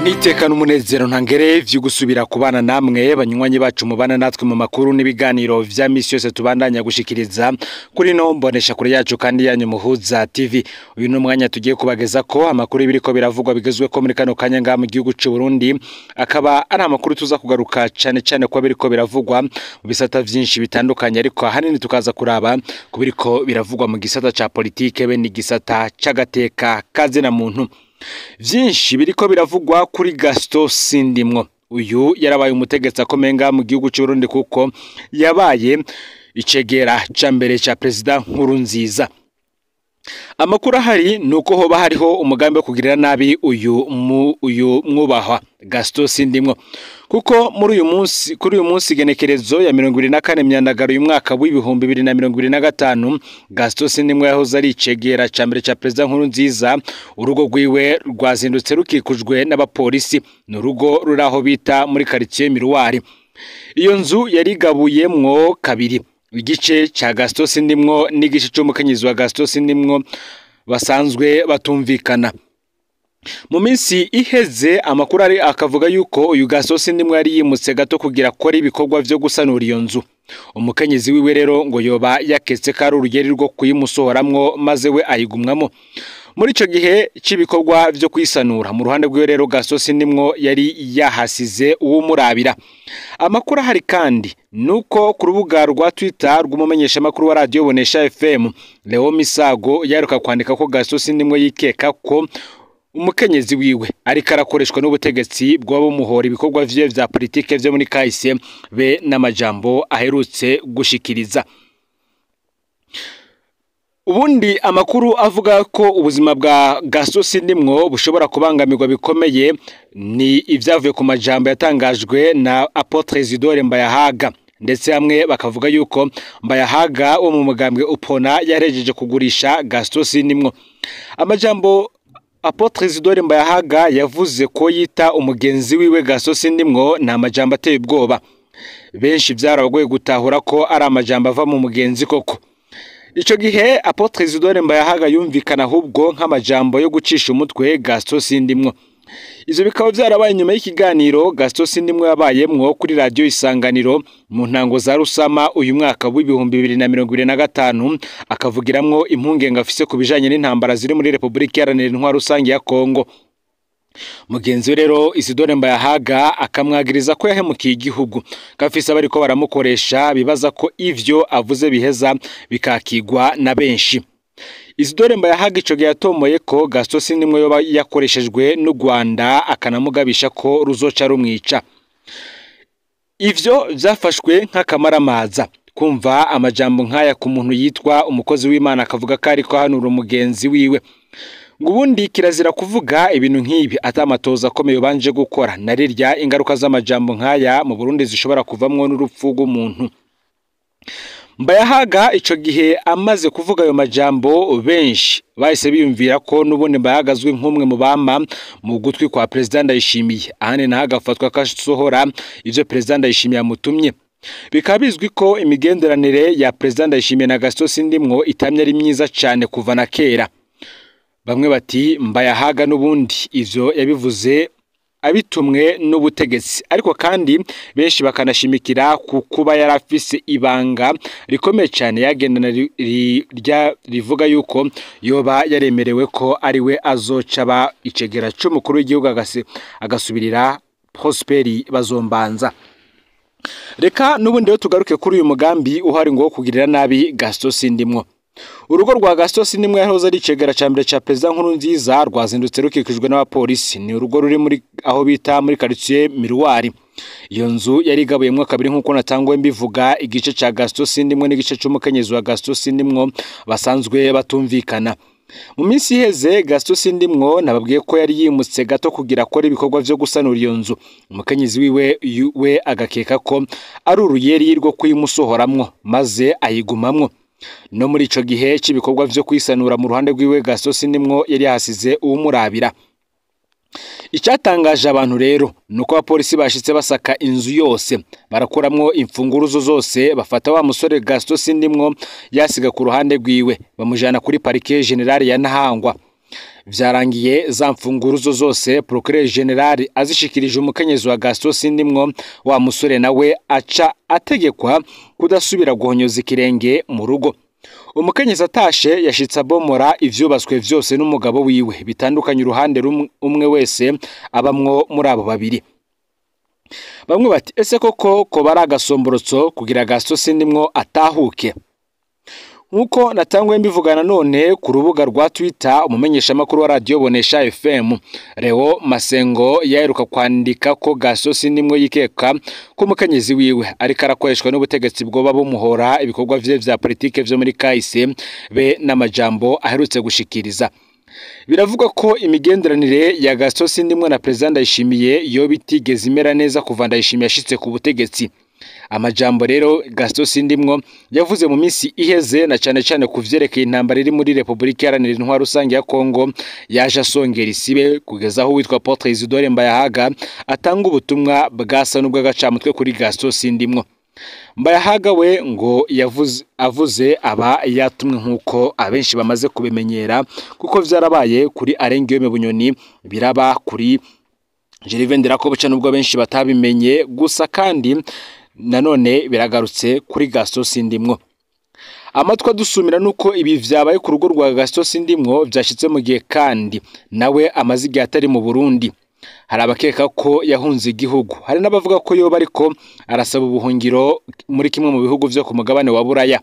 Iteka n'umunezero ntangere vyo gusubira kubana namwe banywanyi bacu mubana natwe mu makuru n'ibiganiro vya misi yose tubandanya gushikiriza kuri no mbonesha kure yacu kandi yanyu muhuza TV. Uyu n'umwanya tugiye kubageza ko amakuru ibiriko biravugwa bigezwe ko muri kano kanya nga mu gihugu c'u Burundi, akaba ari amakuru tuza kugaruka cane ko biriko biravugwa mu bisata vyinshi bitandukanye, ariko ahanini tukaza kuraba kubiriko biravugwa mu gisata ca politike be ni gisata c'agateka kazina muntu. Vyinshi biriko biravugwa kuri Gaston Sindimwo. Uyu yarabaye umutegetsi akomeye nga mu gihugu c'u Burundi kuko yabaye icegera ca mbere ca president Nkurunziza. Amakuru ahari nuko hoba hariho umugambi wo kugirira nabi uyu mwubahwa Gaston Sindimwo, kuko kuri uyu munsi genekerezo ya 24 myandagaro uyu mwaka w'ibihumbi 2025 Gaston Sindimwo yahoze ari icegera ca mbere ca president Nkurunziza. Urugo rwiwe rwazindutse rukikujwe n'abapolisi, n'urugo ruraho bita muri quartier Miruwari. Iyo nzu yarigabuyemwo kabiri, igice ca Gaston Sindimwo n'igice c'umukenyezi wa Gaston Sindimwo basanzwe batumvikana. Mu minsi iheze amakuru ari akavuga yuko uyu Gaston Sindimwo yari yimutse gato kugira akora ibikorwa vyo gusanura iyo nzu. Umukenyezi wiwe rero ngo yoba yaketse ko ari urugeri rwo kuyimusohoramwo maze we ayigumwamo. Muri ico gihe c'ibikorwa vyo kwisanura mu ruhande rwiwe rero Gaston Sindimwo yari yahasize uwumurabira. Amakuru hari kandi nuko ku rubuga rwa Twitter rw'umumenyesha makuru wa Radio Bonesha FM Leo Misago yaruka kwandika ko Gaston Sindimwo yikeka ko umukenyezi wiwe ariko arakoreshwa n'ubutegetsi bw'abo muhora ibikorwa vya politike vyo muri kahise be n'amajambo aherutse gushikiriza. Ubundi amakuru avuga ko ubuzima bwa Gaston Sindimwo bushobora kubangamirwa bikomeye ni ivyavuye ku majambo yatangajwe na Apotre Isidore Mbayahaga, ndetse hamwe bakavuga yuko Mbayahaga wo mu mugambwe Upona yarejeje kugurisha Gaston Sindimwo. Amajambo Apotre Isidore Mbayahaga yavuze ko yita umugenzi wiwe Gaston Sindimwo na amajambo ateye ubwoba. Benshi vyarabagoye gutahura ko ari amajambo ava mu mugenzi koko. Ico gihe Apotre Isidore Mbayahaga yumvikana ahubwo nk'amajambo yo gucisha umutwe Gaston Sindimwo. Izo bikaba vyarabaye nyuma y'ikiganiro Gaston Sindimwo yabayemwo kuri Radio Isanganiro mu ntango za Rusama uyu mwaka w'ibihumbi 2025, akavugiramwo impungenga afise kubijanye n'intambara ziri muri Republika Iharanira Intwaro Rusangi ya Kongo. Mugenzi rero Isidore Mbayahaga akamwagiriza ko yahemukiye igihugu, kafise bariko baramukoresha bibaza ko ivyo avuze biheza bikakigwa na benshi. Isidore Mbayahaga ico gihe yatomoye ko Gaston Sindimwo yoba yakoreshejwe n'u Rwanda, akanamugabisha ko ruzoca rumwica. Ivyo vyafashwe nk'akamaramaza kumva amajambo nkaya ku muntu yitwa umukozi w'Imana akavuga ko ariko hanura umugenzi wiwe. Ngubundi kirazira kuvuga ibintu nk'ibi atamatoza akomeye banje gukora, narirya ingaruka z'amajambo nkaya mu Burundi zishobora kuvamwo n'urupfu rw'umuntu. Mbayahaga ico gihe amaze kuvuga ayo majambo, benshi bahise biyumvira ko n'ubundi Mbayahagazwe nk'umwe mu bama mu gutwi kwa President Ndayishimiye, ahane nahagafatwa kasohora ivyo President Ndayishimiye amutumye. Bikaba bizwi ko imigenderanire ya President Ndayishimiye na Gaston Sindimwo itamye ari myiza cane kuva na kera. Bamwe bati Mbayahaga n'ubundi ivyo yabivuze abitumwe n'ubutegetsi, ariko kandi benshi bakanashimikira ku kuba yarafise ibanga rikomeye cyane yagendana rivuga yuko yoba yaremerewe ko ari we azoca ba icegera c'umukuru w'igihugu agasubirira Prosperi Bazombanza. Reka n'ubundi yo tugaruke kuri uyu mugambi uhari ngo kugirira nabi Gaston Sindimwo. Urugo rwa Gaston Sindimwo yahoze ari icegera ca mbere ca president Nkurunziza rwazindutse rukikijwe n'abapolisi. Ni urugo ruri muri aho bita muri quartier Miruwari. Iyo nzu yari igabuyemwo kabiri nk'uko natangwe mbivuga, igice ca Gaston Sindimwo n'igice c'umukenyezi wa Gaston Sindimwo basanzwe batumvikana. Mu minsi iheze Gaston Sindimwo nababwiye ko yari yimutse gato kugira akora ibikorwa vyo gusanura iyo nzu. Umukenyezi wiwe agakeka ko ari uruyeri rwo kuyimusohoramwo maze ayigumamwo. No muri ico gihe c'ibikorwa vyo kwisanura mu ruhande rwiwe Gaston Sindimwo yari hasize uwumurabira. Icyatangaje abantu rero nuko abapolisi bashitse basaka inzu yose, barakoramwo imfunguruzo zose, bafata wa musore Gaston Sindimwo yasiga ku ruhande rwiwe, bamujana kuri parike generale ya Ntahangwa. Vyarangiye za mfunguruzo zose Procureur General azishikirije umukenyezi wa Gaston Sindimwo, wa musore nawe aca ategekwa kudasubira guhonyoza ikirenge mu rugo. Umukenyezi atashe yashitse abomora ivyubatswe vyose n'umugabo wiwe, bitandukanye uruhande umwe wese abamwo muri abo babiri. Bamwe bati ese koko ko bari agasomborotso kugira Gaston Sindimwo atahuke? Nkuko natangwe mbivugana none ku rubuga rwa Twitter, umumenyesha makuru wa radio Bonesha FM Leo Masengo yaheruka kwandika ko Gaston Sindimwo yikeka ko umukenyezi wiwe ariko arakoreshwa n'ubutegetsi bwoba bumuhora ibikorwa vya politike vyo muri kahise be n'amajambo aherutse gushikiriza. Biravuga ko imigenderanire ya Gaston Sindimwo na President Ndayishimiye yo bitigeze imera neza kuva Ndayishimiye yashitse ku butegetsi. Amajambo rero Gaston Sindimwo yavuze mu minsi iheze na cyane kuvyerekeye intambara iri muri Republika Iharanira Intwaro Rusange ya Kongo yaje asongera isibe kugeza aho witwa Apotre Isidore Mbayahaga atanga ubutumwa bwasa n'ubw'agacamutwe kuri Gaston Sindimwo. Mbayahaga we ngo avuze aba yatumwe nkuko abenshi bamaze kubimenyera kuko vyarabaye kuri Arengiyome Bunyoni, biraba kuri Gervais Ndirakobuca nubwo benshi batabimenye, gusa kandi nanone biragarutse kuri Gaston Sindimwo. Amatwa dusumira nuko ibi vyabaye ku rugo rwa Gaston Sindimwo vyashitse mu gihe kandi nawe amaziga atari mu Burundi. Hari abakeka ko yahunze igihugu, hari n'abavuga ko yoba ariko arasaba ubuhungiro muri kimwe mu bihugu vyo ku mugabane wa Buraya.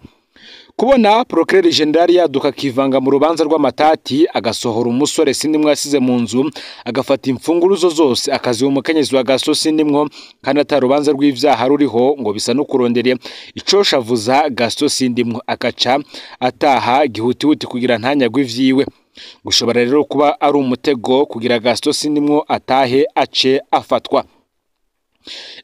Kubona Procureur General yaduka kivanga mu rubanza rw'amatati agasohora umusore Sindimwo yasize mu nzu agafata imfunguruzo zose akazi umukenyezi wa Gaston Sindimwo kandi atarubanza rw'ivyaha ruriho ngo bisa no kurondere icoshavuza Gaston Sindimwo akaca ataha gihutihuti kugira ntanyagwe ivyiwe. Gushobora rero kuba ari umutego kugira Gaston Sindimwo atahe ace afatwa.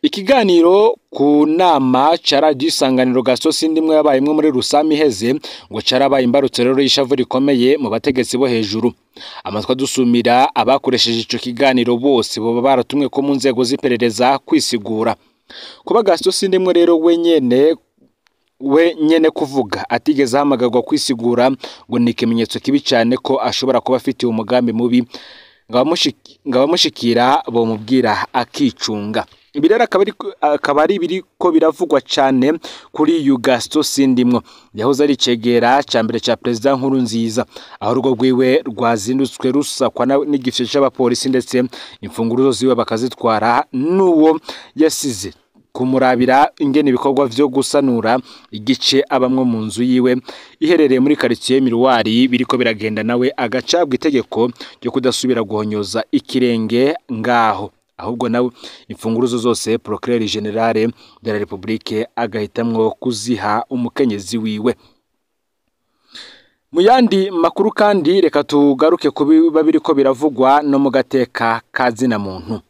Ikiganiro ku nama ca Radio Isanganiro Gaston Sindimwo yabayemwe muri Rusami heze ngo carabaye imbarutso rero y'ishavu rikomeye mu bategetsi bo hejuru. Amatwa dusumira abakoresheje ico kiganiro bose boba baratumwe ko mu nzego z'iperereza kwisigura. Kuba Gaston Sindimwo rero we nyene kuvuga atigeze hamagarwa kwisigura ngo ni ikimenyetso kibi cyane ko ashobora kuba afite umugambi mubi ngabamushikira bo mubwira akicunga. Ibirera akabari biriko biravugwa cyane kuri Gaston Sindimwo yahoze ari cegera cyambere ca President Nkurunziza, aho rugo rwiwe rwazindutswe rusakwa n'igifishe c'abapolisi ndetse imfunguruzo ziwe bakazitwara n'uwo yasize kumurabira ingene ibikorwa vyo gusanura igice abamwe mu nzu yiwe iherereye muri quartier Miruwari biriko biragenda nawe agacabwa itegeko ryo kudasubira guhonyoza ikirenge ngaho, ahubwo nawe imfunguruzo zose Procureur General de la République agahitamwo kuziha umukenyezi wiwe. Mu yandi makuru kandi reka tugaruke kubiba biriko biravugwa no mu gateka kazina muntu.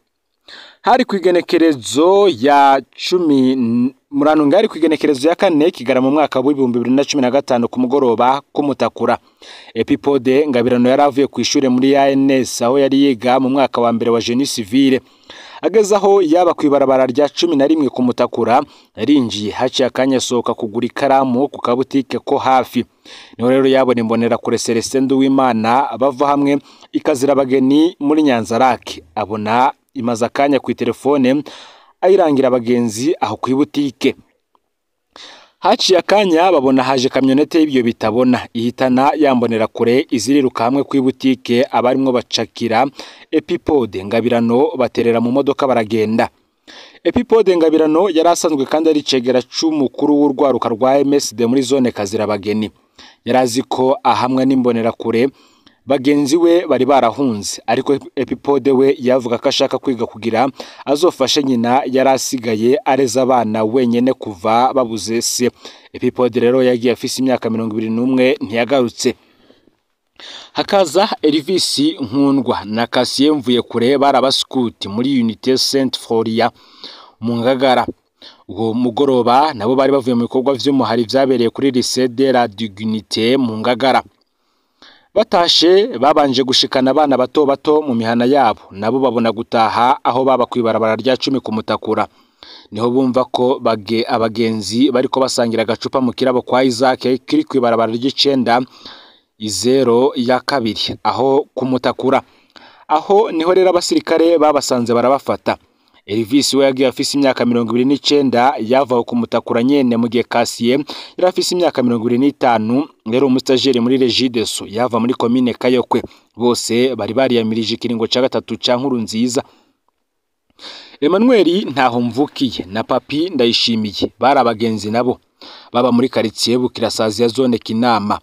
Hari kwigenekerezo ya 10 muranunga hari kwigenekerezo ya 4 Kigarama mu mwaka wa 2015 ku mugoroba kumutakura. Epipode Ngabirano yaravuye ku ishure muri ANS aho yari yiga mu mwaka wa mbere wa Génie Civile. Agezaho yaba kwibarabara rya 11 kumutakura yarinjiye haci akanya soka kugura ikaramu ku kabutike ko hafi. Niho rero yabone imbonera kure Celestin Nduwimana bava hamwe ikazira abageni muri Nyanzarake, abona imaza akanya ku telefone ayirangira abagenzi aho ku butike. Haciye akanya babona haje kamyonete y'ibyo bitabona ihitana yambonera kure iziriruka hamwe ku butike abarimwo bacakira Epipode Ngabirano baterera mu modoka baragenda. Epipode Ngabirano yarasanzwe kandi ari cegera c'umukuru w'urwaruka rwa MSD muri zone kazira abageni. Yarazi ko ahamwe n'imbonera kure bagenzi we bari barahunze, ariko Epipode we yavuga ko ashaka kwiga kugira azofashe nyina yarasigaye areza abana wenyene kuva babuze se. Epipode rero yagiye afise imyaka 21 ntiyagarutse. Hakaza Elvis Nkundwa na Cassien Mvuye kure barabaskuti muri Unité Sainte Floria mu Ngagara. Uwo mugoroba nabo bari bavuye mu bikorwa vy'umuhari vyabereye kuri Lycée de la Dignité mu Ngagara. Batashe babanje gushikana abana bato bato mu mihana yabo, nabo babona gutaha aho baba kwibarabara rya 10 kumutakura. Niho bumva ko abagenzi bariko basangira agacupa mu kirabo kwa Isaac kiri kwibarabara ry'icenda izero ya kabiri aho kumutakura. Aho niho rero abasirikare babasanze barabafata. Elvis we yagiye afise imyaka 29 yavaho kumutakura nyene mu gihe Cassier yari afise imyaka 25 rero umustajeri muri Regideso yava muri commune Kayokwe. Bose bari bariyamirije ikiringo ca gatatu ca Nkurunziza. Emmanuel Ntahomvukiye na Papi Ndayishimiye bari abagenzi nabo baba muri quartier Bukirasazi ya zone Kinama.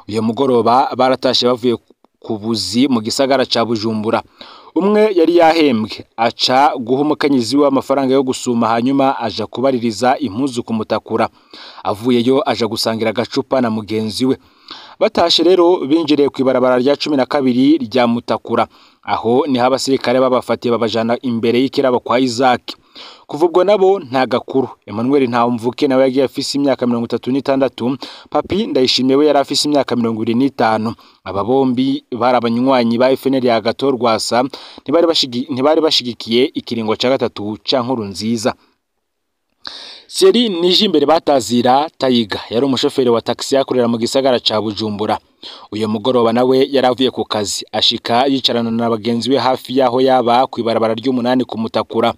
Uyo mugoroba baratashe bavuye ku buzi mu gisagara ca Bujumbura. Umwe yari yahembwe aca guha umukenyezi w'amafaranga yo gusuma, hanyuma aja kubaririza impuzu kumutakura. Avuyeyo aja gusangira agacupa na mugenzi we. Batashe rero binjiriye ku ibarabara rya 12 rya Mutakura. Aho ni abasirikare babafatiye babajana imbere y'ikirabo kwa Isaac. Kuva ubwo nabo nta gakuru. Emmanuel Ntahomvukiye nawe yagiye afise imyaka 36, Papi Ndayishimiye we yari afise imyaka 25. Aba bombi bari abanywanyi ba FNL ya Gatorwasa, ntibari bashigikiye ikiringo ca gatatu ca Nkurunziza. Seri Nijimbere Batazira Tayiga yari umushoferi wa taxi yakorera mu gisagara ca Bujumbura. Uyo mugoroba nawe yaravuye ku kazi ashika yicarana na bagenzi we hafi yaho yaba ku ibarabara ry'umunani kumutakura.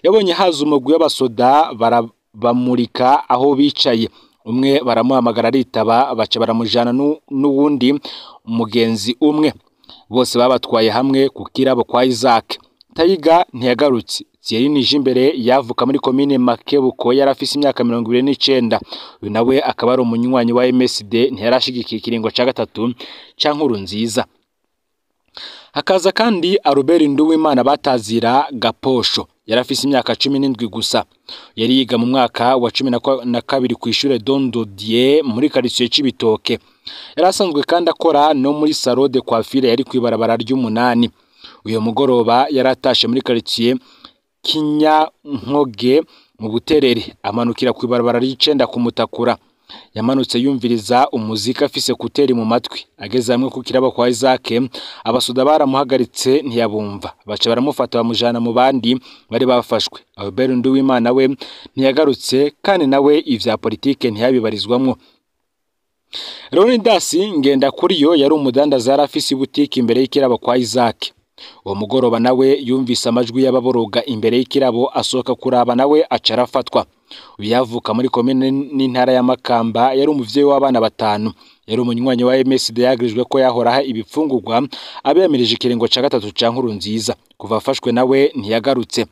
Yabonye haza umugwi w'abasoda barabamurika aho bicaye. Umwe baramuhamagara aritaba, baca baramujana n'uwundi umugenzi umwe. Bose babatwaye hamwe ku kirabo kwa Isaac. Tayiga ntiyagarutse. Thierry Nijimbere yavuka muri commune Makebuko yari afise imyaka 29. Uyu nawe akaba ari umunywanyi wa MSD, ntiyarashigikiye ikiringo ca gatatu ca Nkurunziza. Hakaza kandi Albert Nduwimana Batazira Gaposho yari afise imyaka 17 gusa. Yari yiga mu mwaka wa 12 ku ishure Dondodier muri quartier Cibitoke. Yari asanzwe kandi akora no muri salon de coiffure yari kwibarabara ry'umunani. Uyo mugoroba yaratashe muri quartier Kinyankoge mu Buterere amanukira ku ibarabara ry'icenda kumutakura. Yamanutse yumviriza umuzika afise kuteri mu matwi. Ageze hamwe ku kirabo kwa Isaac, abasoda baramuhagaritse ntiyabumva. Baca baramufata bamujana mu bandi bari bafashwe. Albert Nduwimana we ntiyagarutse kandi nawe ivya politike ntiyabibarizwamwo. Leonidas Ngendakuriyo yari umudandaza yari afise ibutiki imbere y'ikirabo kwa Isaac. Uwo mugoroba nawe yumvise amajwi y'ababoroga imbere y'ikirabo asohoka kuraba nawe aca arafatwa. Uyavuka muri commune n'intara ya Makamba yari umuvyeyi w'abana 5. Yari umunywanyi wa MSD yagirijwe ko yahoraha ibipfungurwa abeyamirije ikiringo ca gatatu ca Nkurunziza. Kuva afashwe nawe ntiyagarutse.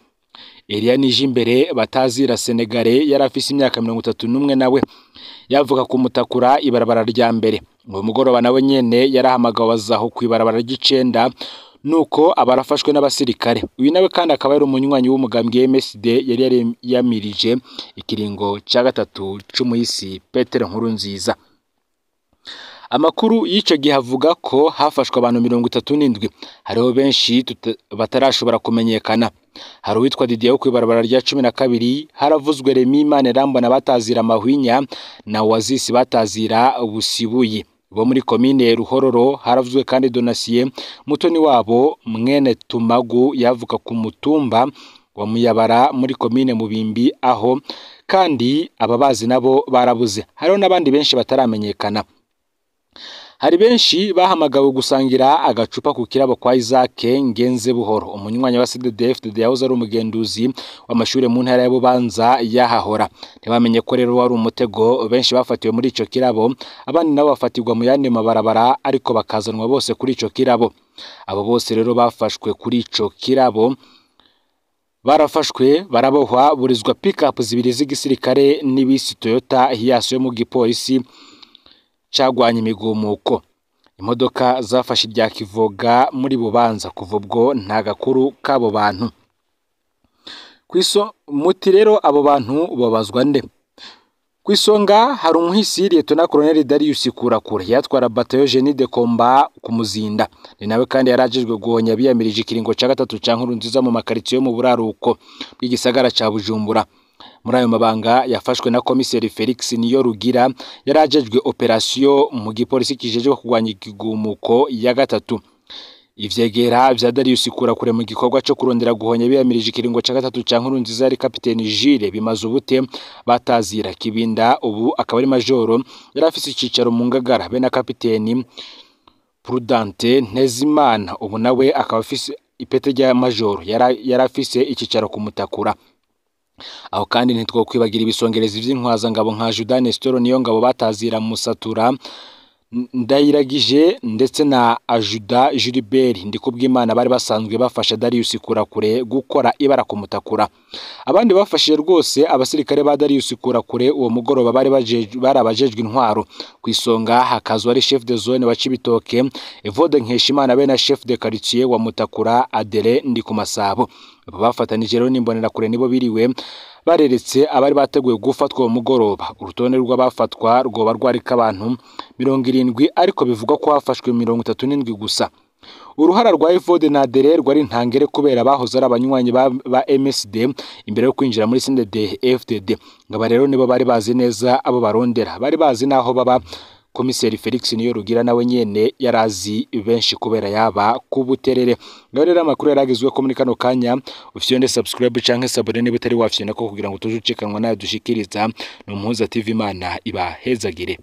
Elia Nijimbere Batazira Senegale yari afise imyaka 31 nawe yavuka kumutakura ibarabara rya mbere. Uwo mugoroba nawe nyene yarahamagawe azaho ku ibarabara ry'icenda, nuko abarafashwe n'abasirikare. Uyu nawe kandi akaba yari umunywanyi w'umugambwe MSD yari yamirije ikiringo ca gatatu c'umuhisi Petero Nkurunziza. Amakuru y'ico gihe avuga ko hafashwe abantu 37. Hariho benshi batarashobora kumenyekana. Hari uwitwa Didier wo kwibarabara rya 12, haravuzwe Remy Manirambona Batazira Mahwinya na Wazisi Batazira Busibuyi bo muri commune Ruhororo. Haravuzwe kandi Donatien Mutoni wabo mwene Tumagu yavuka ku mutumba wa Muyabara muri commune Mubimbi, aho kandi ababazi nabo barabuze. Hariho n'abandi benshi bataramenyekana. Hari benshi bahamagawe gusangira agacupa ku kirabo kwa Isaac Ngenze Buhoro, umunywanyi wa CDDF yahoze ari umugenduzi w'amashure mu ntara ya Bubanza yahahora. Ntibamenye ko rero wari umutego. Benshi bafatiwe muri ico kirabo, abandi nabo bafatirwa mu yandi mabarabara, ariko bakazanwa bose kuri ico kirabo. Abo bose rero bafashwe kuri ico kirabo barafashwe barabohwa burizwa pick-up zibiri z'igisirikare n'ibisi Toyota Hiace yo mu gipolisi cagwanya imigumuko. Imodoka zafashe irya Kivoga muri Bubanza. Kuva ubwo nta gakuru kabo bantu. Kwiso muti rero abo bantu babazwa nde? Kwisonga hari umuhisi Lieutenant Colonel Darius Kurakura yatwara bataillon Génie de Combat ku Muzinda. Ni nawe kandi yarajejwe guhonya biyamirije ikiringo ca gatatu ca Nkurunziza mu makaritsiye yo mu buraruko bw'igisagara ca Bujumbura. Muri ayo mabanga yafashwe na komiseri Felix Niyo Rugira yarajejwe operation mu gipolisi kijeje kurwanya igumuko ya gatatu. Ivyegera vya Darius Ikurakure mu gikorwa cyo kurondera guhonya biyamirije ikiringo ca gatatu ca Nkurunziza ari kapiteni Jules Bimazubute batazira Kibinda ubu akaba ari majoro yari afise icicaro mu Ngagara be na kapiteni Prudente Ntezimana ubu nawe akaba afise ipete rya majoro yari afise icicaro ku Mutakura. Aho kandi ntitwokwibagira ibisongerezi vy'intwaza ngabo nka Judan Storo niyo ngabo batazira Musatura Ndayiragije ndetse na Ajuda Gilbert Ndikubwimana bari basanzwe bafasha Darius Ikurakure gukora ibara ku Mutakura. Abandi bafashije rwose abasirikare ba Darius Ikurakure uwo mugoroba barabajejwe intwaro kwisonga hakazwa ari chef de zone wa Cibitoke Evode Nkeshimana be na chef de quartier wa Mutakura Adele Ndikumasabo. Bafatanije rero n'imbonera kure nibo biriwe bareretse abari bateguye gufatwa uwo mugoroba. Urutonde rw'abafatwa rwoba rwarika abantu 70 ariko bivugwa ko hafashwe 37 gusa. Uruhara rwa Evode na Adele rwari ntangere kubera bahoze ari abanywanyi ba MSD imbere yo kwinjira muri CNDD FDD. Ngaba rero nibo bari bazi neza abo barondera, bari bazi naho baba. Komiseri Felix niyo rugira nawe nyene yarazi benshi kubera yaba kubuterere. Ngaho rero amakuru yaragizwe ko muri kano kanya ufyonde subscribe canke sabone niba utari wafyona ko kugira ngo tujucikanwa nayo dushikiriza no Muhuza TV Imana ibahezagire.